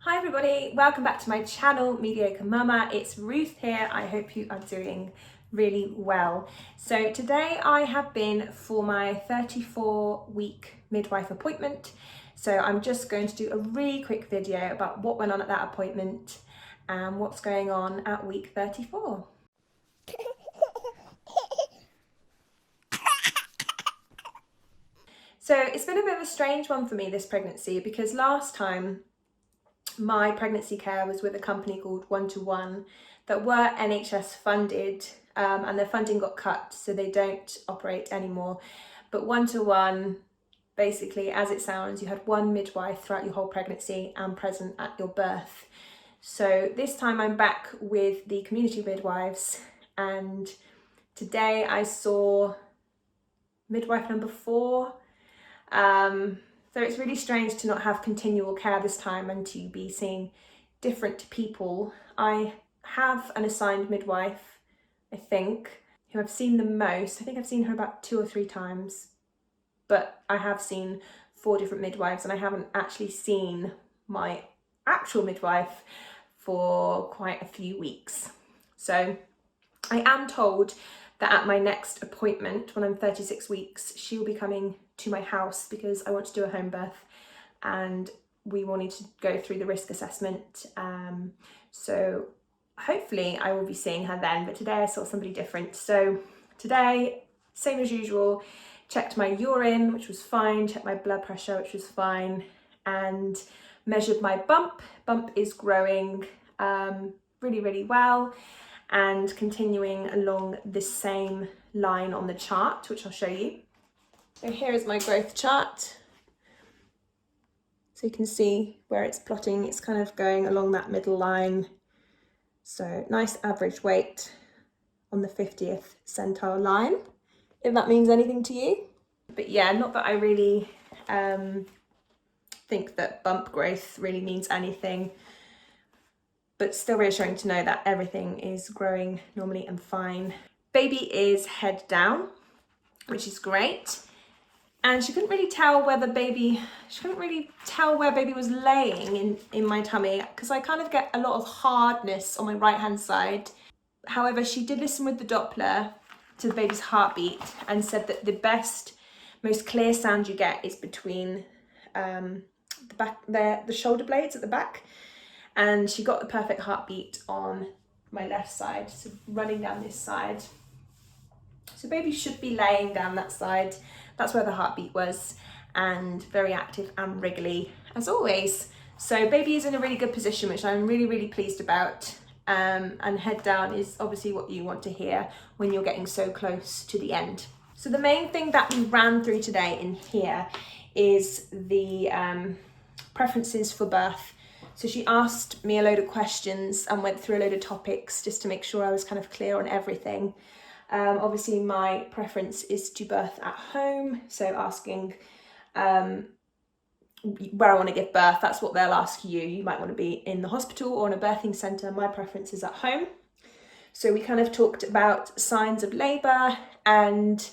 Hi everybody, welcome back to my channel, Mediocre Mama. It's Ruth here. I hope you are doing really well. So today I have been for my 34-week midwife appointment. So I'm just going to do a really quick video about what went on at that appointment and what's going on at week 34. So it's been a bit of a strange one for me, this pregnancy, because last time my pregnancy care was with a company called 1-to-1 that were NHS funded, and their funding got cut, so they don't operate anymore. But 1-to-1, basically, as it sounds, you had one midwife throughout your whole pregnancy and present at your birth. So this time I'm back with the community midwives, and today I saw midwife number 4. So it's really strange to not have continual care this time and to be seeing different people. I have an assigned midwife, I think, who I've seen the most. I think I've seen her about 2 or 3 times, but I have seen 4 different midwives and I haven't actually seen my actual midwife for quite a few weeks. So I am told that at my next appointment, when I'm 36 weeks, she will be coming to my house because I want to do a home birth and we will need to go through the risk assessment. So hopefully I will be seeing her then, but today I saw somebody different. So today, same as usual, checked my urine, which was fine, checked my blood pressure, which was fine, and measured my bump. Bump is growing really, really well and continuing along the same line on the chart, which I'll show you. So here is my growth chart. So you can see where it's plotting, it's kind of going along that middle line. So nice average weight on the 50th centile line, if that means anything to you. But yeah, not that I really think that bump growth really means anything, but still reassuring to know that everything is growing normally and fine. Baby is head down, which is great. And she couldn't really tell where baby was laying in my tummy, because I kind of get a lot of hardness on my right hand side. However, she did listen with the Doppler to the baby's heartbeat and said that the best, most clear sound you get is between the shoulder blades at the back. And she got the perfect heartbeat on my left side, so running down this side. So baby should be laying down that side. That's where the heartbeat was, and very active and wriggly as always. So baby is in a really good position, which I'm really, really pleased about. And head down is obviously what you want to hear when you're getting so close to the end. So the main thing that we ran through today in here is the preferences for birth. So she asked me a load of questions and went through a load of topics just to make sure I was kind of clear on everything. Obviously my preference is to birth at home, so asking where I want to give birth, that's what they'll ask you. You might want to be in the hospital or in a birthing centre. My preference is at home. So we kind of talked about signs of labour, and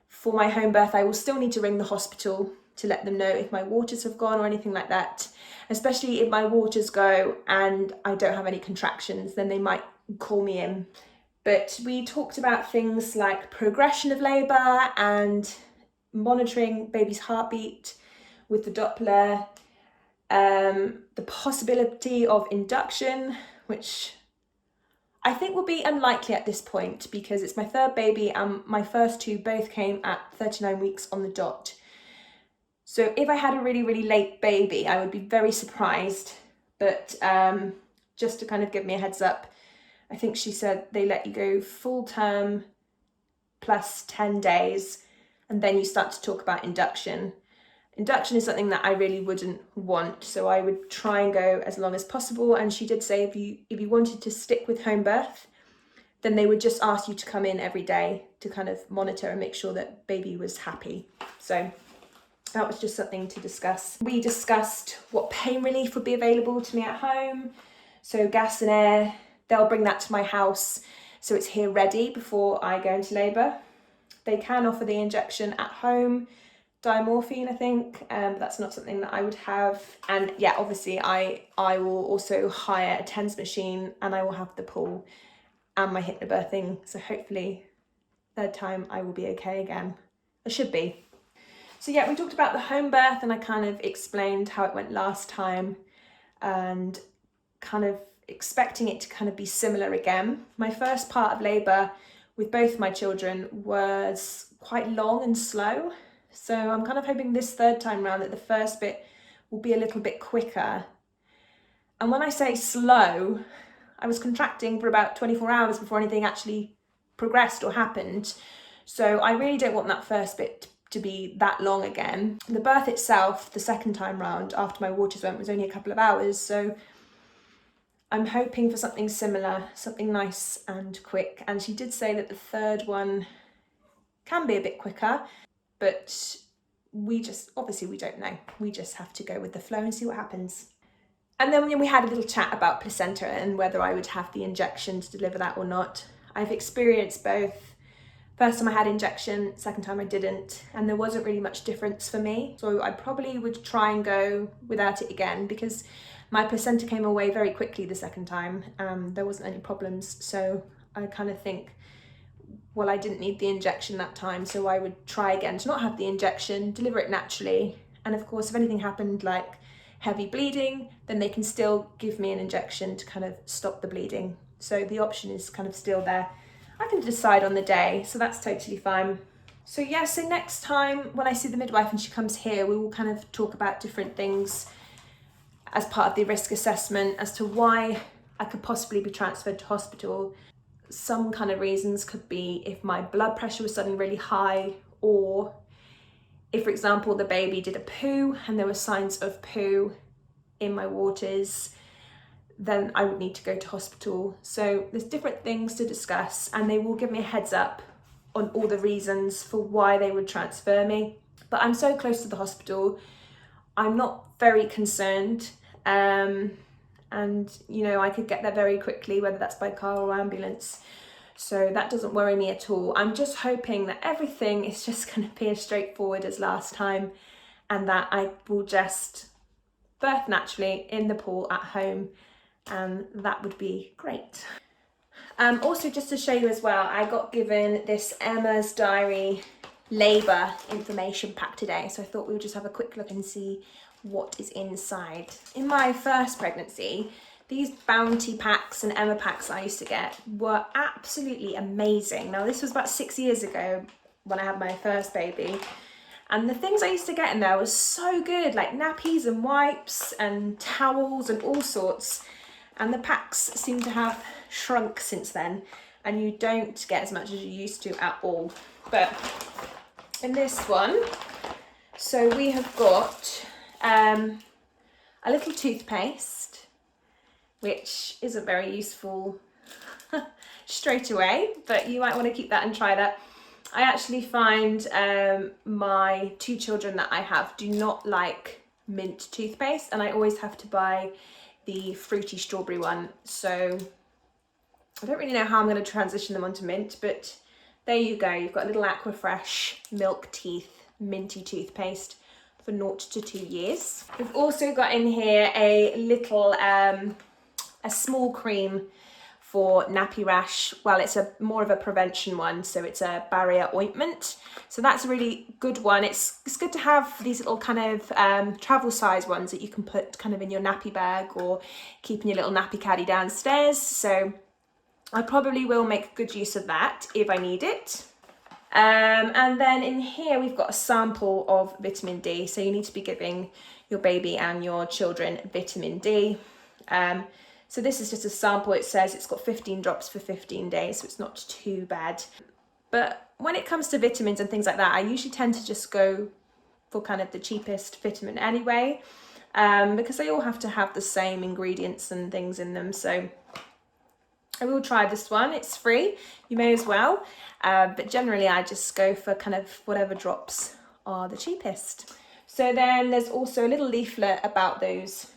for my home birth I will still need to ring the hospital to let them know if my waters have gone or anything like that, especially if my waters go and I don't have any contractions, then they might call me in. But we talked about things like progression of labour and monitoring baby's heartbeat with the Doppler, the possibility of induction, which I think will be unlikely at this point because it's my 3rd baby and my first 2 both came at 39 weeks on the dot. So if I had a really, really late baby, I would be very surprised. But just to kind of give me a heads up, I think she said they let you go full term plus 10 days, and then you start to talk about induction. Induction is something that I really wouldn't want, so I would try and go as long as possible. And she did say if you wanted to stick with home birth, then they would just ask you to come in every day to kind of monitor and make sure that baby was happy. So that was just something to discuss. We discussed what pain relief would be available to me at home. So gas and air, they'll bring that to my house, so it's here ready before I go into labour. They can offer the injection at home, diamorphine, I think. That's not something that I would have. And yeah, obviously I will also hire a TENS machine, and I will have the pool and my hypnobirthing. So hopefully third time I will be okay again. I should be. So yeah, we talked about the home birth, and I kind of explained how it went last time and kind of expecting it to kind of be similar again. My first part of labour with both my children was quite long and slow. So I'm kind of hoping this third time round that the first bit will be a little bit quicker. And when I say slow, I was contracting for about 24 hours before anything actually progressed or happened. So I really don't want that first bit to be that long again. The birth itself, the second time round after my waters went, was only a couple of hours. So I'm hoping for something similar, something nice and quick. And she did say that the third one can be a bit quicker, but obviously we don't know. We just have to go with the flow and see what happens. And then we had a little chat about placenta and whether I would have the injection to deliver that or not. I've experienced both. First time I had injection, second time I didn't, and there wasn't really much difference for me. So I probably would try and go without it again, because my placenta came away very quickly the second time. There wasn't any problems. So I kind of think, well, I didn't need the injection that time, so I would try again to not have the injection, deliver it naturally. And of course, if anything happened like heavy bleeding, then they can still give me an injection to kind of stop the bleeding. So the option is kind of still there. I can decide on the day, so that's totally fine. So yeah, so next time when I see the midwife and she comes here, we will kind of talk about different things as part of the risk assessment as to why I could possibly be transferred to hospital. Some kind of reasons could be if my blood pressure was suddenly really high, or if, for example, the baby did a poo and there were signs of poo in my waters, then I would need to go to hospital. So there's different things to discuss, and they will give me a heads up on all the reasons for why they would transfer me. But I'm so close to the hospital, I'm not very concerned. And you know, I could get there very quickly, whether that's by car or ambulance. So that doesn't worry me at all. I'm just hoping that everything is just going to be as straightforward as last time, and that I will just birth naturally in the pool at home, and that would be great. Also, just to show you as well, I got given this Emma's Diary labour information pack today, so I thought we would just have a quick look and see what is inside. In my first pregnancy, these Bounty packs and Emma packs I used to get were absolutely amazing. Now, this was about 6 years ago when I had my first baby, and the things I used to get in there was so good, like nappies and wipes and towels and all sorts. And the packs seem to have shrunk since then, and you don't get as much as you used to at all. But in this one, so we have got a little toothpaste, which isn't very useful straight away, but you might want to keep that and try that. I actually find my two children that I have do not like mint toothpaste, and I always have to buy the fruity strawberry one. So I don't really know how I'm going to transition them onto mint, but there you go. You've got a little Aquafresh milk teeth minty toothpaste for 0 to 2 years. We've also got in here a little a small cream for nappy rash. Well, it's more of a prevention one, so it's a barrier ointment. So that's a really good one. It's good to have these little kind of travel size ones that you can put kind of in your nappy bag or keep in your little nappy caddy downstairs. So I probably will make good use of that if I need it. And then in here we've got a sample of vitamin D. So you need to be giving your baby and your children vitamin D. So this is just a sample. It says it's got 15 drops for 15 days, so it's not too bad. But when it comes to vitamins and things like that, I usually tend to just go for kind of the cheapest vitamin anyway, because they all have to have the same ingredients and things in them. So I will try this one. It's free, you may as well. But generally I just go for kind of whatever drops are the cheapest. So then there's also a little leaflet about those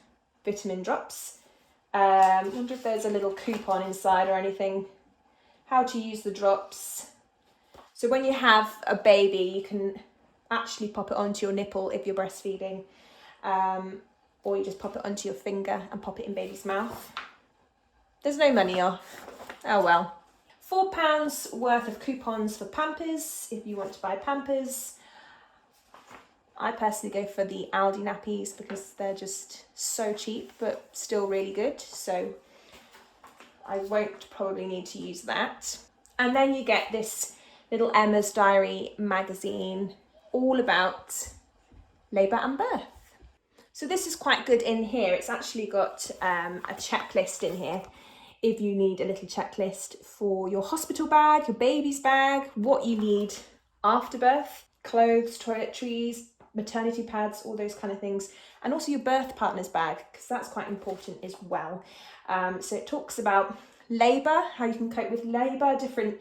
vitamin drops. I wonder if there's a little coupon inside or anything. How to use the drops. So when you have a baby, you can actually pop it onto your nipple if you're breastfeeding, or you just pop it onto your finger and pop it in baby's mouth. There's no money off. Oh well. £4 worth of coupons for Pampers if you want to buy Pampers. I personally go for the Aldi nappies because they're just so cheap but still really good, so I won't probably need to use that. And then you get this little Emma's Diary magazine all about labour and birth. So this is quite good in here. It's actually got a checklist in here if you need a little checklist for your hospital bag, your baby's bag, what you need after birth, clothes, toiletries, maternity pads, all those kind of things, and also your birth partner's bag, because that's quite important as well. So it talks about labour, how you can cope with labour, different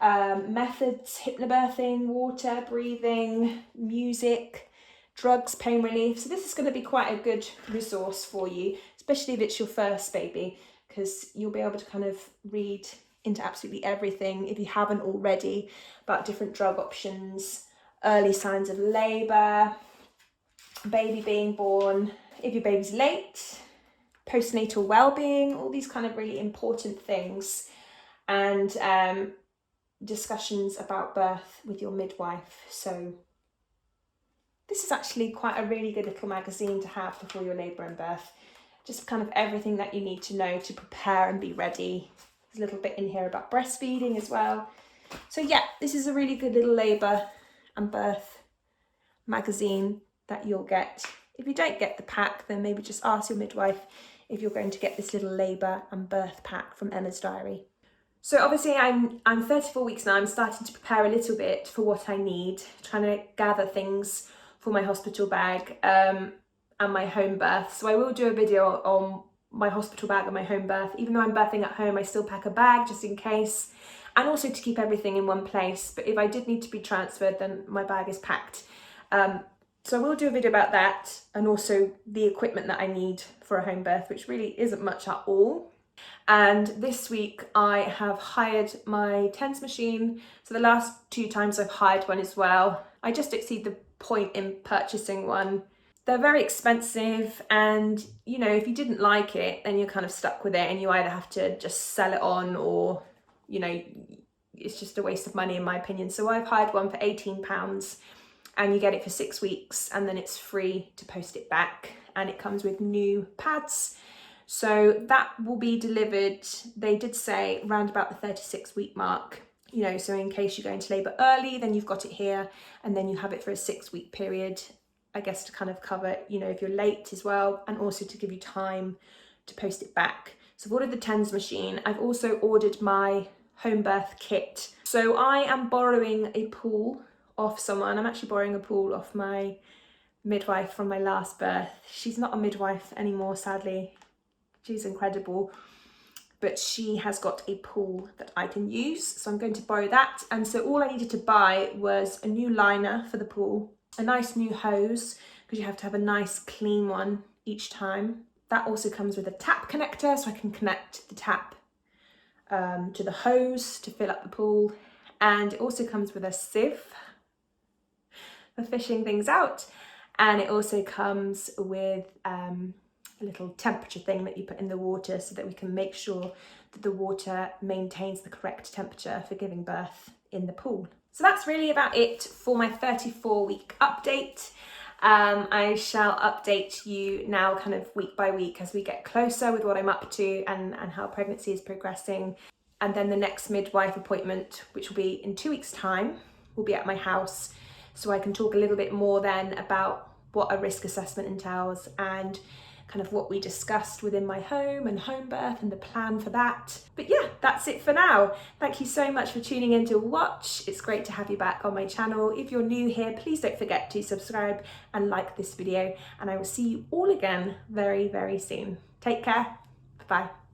methods, hypnobirthing, water, breathing, music, drugs, pain relief. So this is going to be quite a good resource for you, especially if it's your first baby, because you'll be able to kind of read into absolutely everything, if you haven't already, about different drug options, early signs of labour, baby being born, if your baby's late, postnatal well-being, all these kind of really important things, and discussions about birth with your midwife. So this is actually quite a really good little magazine to have before your labour and birth. Just kind of everything that you need to know to prepare and be ready. There's a little bit in here about breastfeeding as well. So yeah, this is a really good little labour and birth magazine that you'll get. If you don't get the pack, then maybe just ask your midwife if you're going to get this little labour and birth pack from Emma's Diary. So obviously I'm 34 weeks now. I'm starting to prepare a little bit for what I need, trying to gather things for my hospital bag and my home birth. So I will do a video on my hospital bag and my home birth. Even though I'm birthing at home, I still pack a bag just in case, and also to keep everything in one place. But if I did need to be transferred, then my bag is packed. So I will do a video about that, and also the equipment that I need for a home birth, which really isn't much at all. And this week I have hired my TENS machine. So the last 2 times I've hired one as well. I just exceed the point in purchasing one. They're very expensive, and you know, if you didn't like it, then you're kind of stuck with it, and you either have to just sell it on, or you know, it's just a waste of money in my opinion. So I've hired one for £18, and you get it for 6 weeks, and then it's free to post it back, and it comes with new pads. So that will be delivered, they did say, around about the 36-week mark. You know, so in case you go into labour early, then you've got it here, and then you have it for a 6-week period, I guess, to kind of cover, you know, if you're late as well, and also to give you time to post it back. So I've ordered the TENS machine. I've also ordered my home birth kit. So I am borrowing a pool off someone. I'm actually borrowing a pool off my midwife from my last birth. She's not a midwife anymore, sadly. She's incredible, but she has got a pool that I can use. So I'm going to borrow that. And so all I needed to buy was a new liner for the pool, a nice new hose, because you have to have a nice clean one each time. That also comes with a tap connector, so I can connect the tap to the hose to fill up the pool. And it also comes with a sieve for fishing things out. And it also comes with a little temperature thing that you put in the water, so that we can make sure that the water maintains the correct temperature for giving birth in the pool. So that's really about it for my 34-week update. I shall update you now kind of week by week as we get closer with what I'm up to and how pregnancy is progressing. And then the next midwife appointment, which will be in 2 weeks' time, will be at my house. So I can talk a little bit more then about what a risk assessment entails and kind of what we discussed within my home and home birth and the plan for that. But yeah, that's it for now. Thank you so much for tuning in to watch. It's great to have you back on my channel. If you're new here, please don't forget to subscribe and like this video, and I will see you all again very, very soon. Take care. Bye-bye.